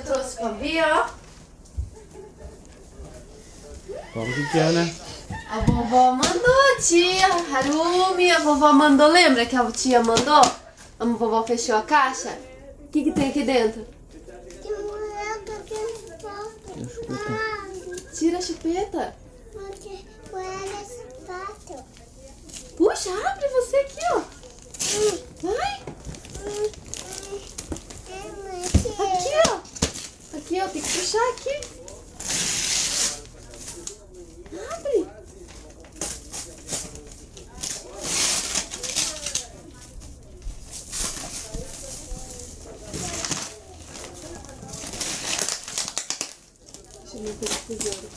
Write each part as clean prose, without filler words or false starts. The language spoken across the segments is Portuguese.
eu trouxe pra Bia, ó. Como que é, né? A vovó mandou, tia Harumi, a vovó mandou, lembra que a tia mandou? A vovó fechou a caixa? O que tem aqui dentro? Tira a chupeta. Puxa, abre você aqui, ó. Vai. Aqui, ó. Aqui, ó, tem que puxar aqui. Abre. Deixa eu ver se eu tesouro.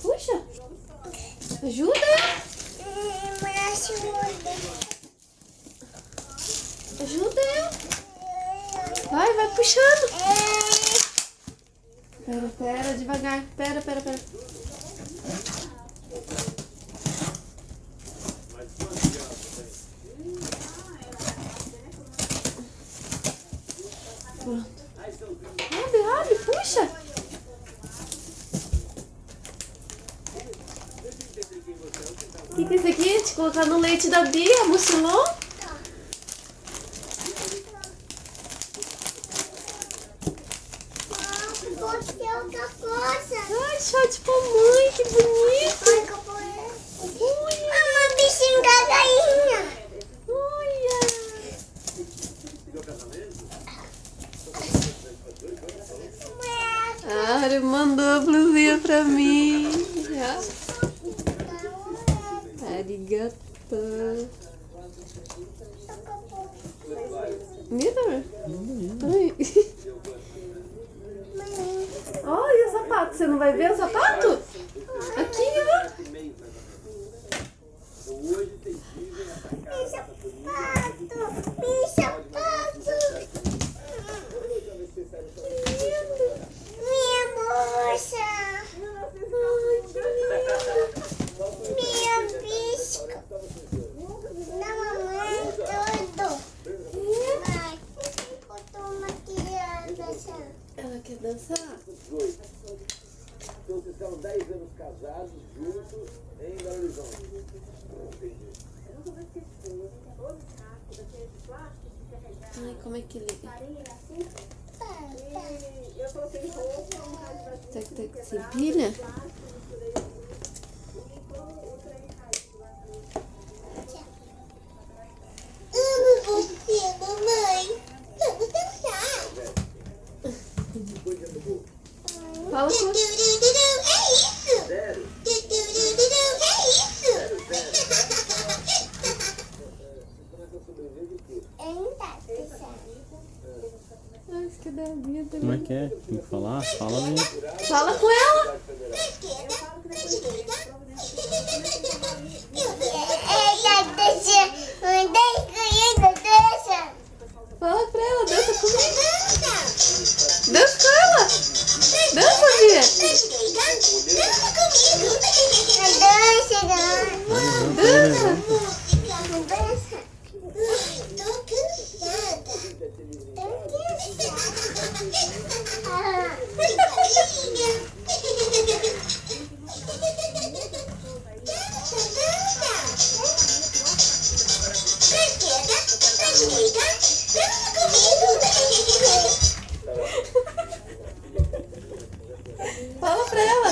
Puxa. Ajuda. Ajuda. Vai puxando. Pera, devagar. Pera. Pronto. Abre, puxa. O que é isso aqui? Te colocar no leite da Bia, mochilão? Ai, short pra mãe, que bonito. Uma bichinha da galinha. Olha. Ele mandou a blusinha pra mim. Arigato. Mira. Olha o sapato. Você não vai ver o sapato? Aqui, ó. Meu sapato. Minha bolsa. Minha bisca. Da mamãe tudo. Vai. Botou uma criança. Ela quer dançar? Então vocês ficaram 10 anos casados, juntos, em Belo Horizonte. Ai, como é que liga? Será que tem que ser pilha? Mamãe. Vamos dançar. Fala com... É isso. Sério? É isso. Ai, que da Bia também. Como é que é? Tem que falar? Fala mesmo. Fala com ela. Fala pra ela, dança comigo. Dança com ela. Dança, Bia.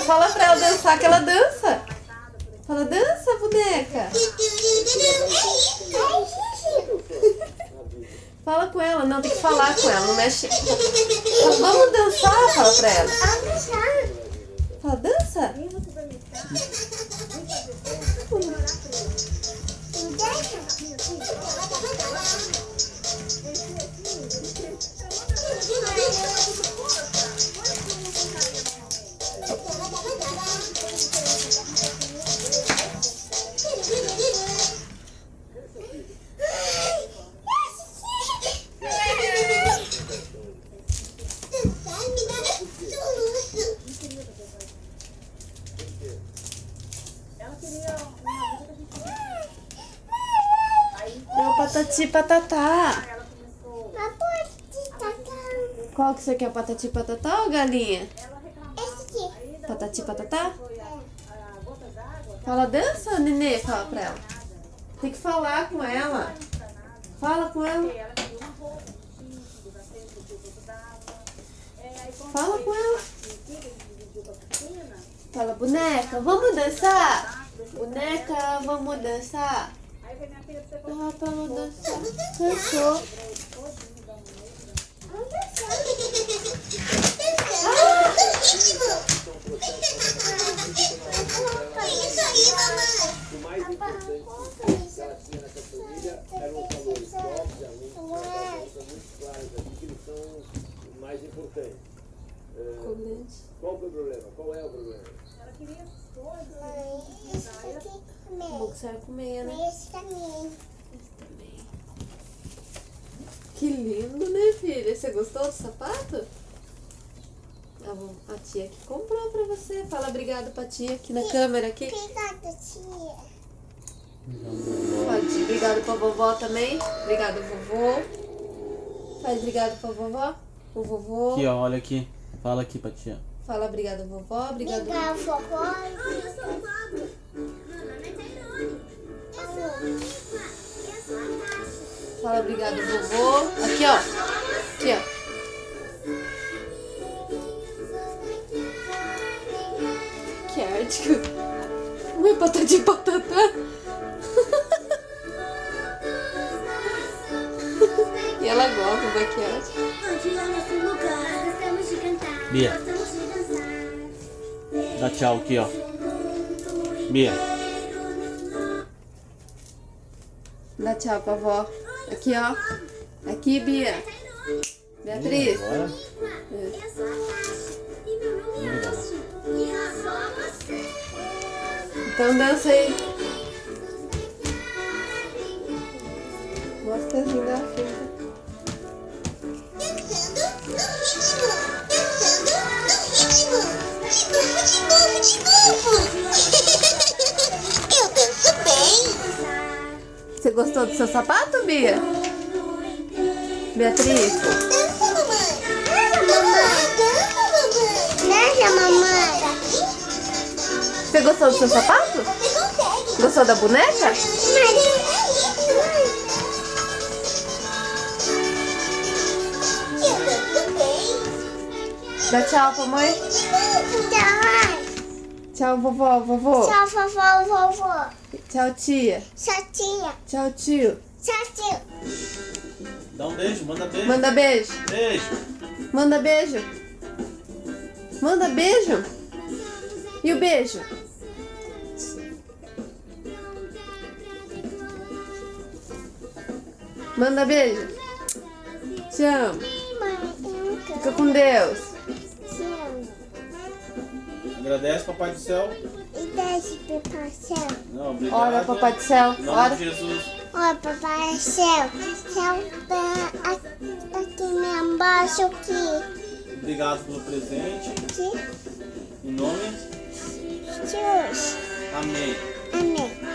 Fala pra ela dançar, que ela dança. Fala, dança, boneca. Fala com ela, não, tem que falar com ela, não mexe. Vamos dançar, fala pra ela. Fala, dança. É o Patati Patatá. Mas pode tacar. Qual que você quer, Patati Patatá ou galinha? Esse aqui. Patati Patatá? Fala, dança, Nenê, fala pra ela. Tem que falar com ela. Fala com ela. Fala com ela. Fala, boneca, vamos dançar? Boneca, vamos dançar? Ah, vamos dançar. Cansou. Isso aí, mamãe. O mais importante que ela tinha nessa família eram os valores que, obviamente, são muito claros aqui, que eles são os mais importantes. Qual foi o problema? Qual é o problema? Mãe, esse aqui também. Bom que você vai comer, né? Esse também. Que lindo, né, filha? Você gostou do sapato? A tia que comprou pra você. Fala obrigado pra tia aqui na câmera aqui. Obrigada, tia. Pode. Obrigado pra vovó também. Obrigado, vovô. Faz obrigado pra vovó. O vovô. Aqui, ó, olha aqui. Fala aqui pra tia. Fala obrigado, vovó. Obrigado. Obrigada, vovó. Fala obrigado, vovô. Aqui, ó. Aqui, ó. Que ártico. Não é patati patatá. E ela gosta da maquiagem. Onde é nosso lugar, gostamos de cantar. Bia. Gostamos de dançar. Dá tchau aqui, ó. Bia. Dá tchau pra vó. Aqui, ó. Aqui, Bia. Beatriz. Agora. Eu sou a Tasha. E meu nome é Lúcio. E eu sou a você. Então dança aí. Mostra as lindas da filha. Dançando no ritmo. Dançando no ritmo. De novo. Eu danço bem. Você gostou do seu sapato, Bia? Beatriz? Dança, mamãe. Dança, mamãe. Dança, mamãe. Você gostou do seu sapato? Você consegue. Gostou da boneca? Mas é isso. Eu danço bem. Dá tchau pra mãe. Tchau. Tchau, vovó, vovô. Tchau, vovó, vovó. Tchau, tia. Tchau, tia. Tchau, tio. Tchau, tio. Dá um beijo, manda beijo. Manda beijo. Beijo. Manda beijo. Manda beijo. E o beijo? Manda beijo. Te amo. Fica com Deus. Te amo. Agradece, Papai do Céu. E desce, papai céu. Não, obrigado. Ora, papai do céu. Em nome Ora. de Jesus. Ó, papai céu. Céu tá aqui embaixo aqui. Obrigado pelo presente. Aqui. Em nome. Jesus. Amém. Amém.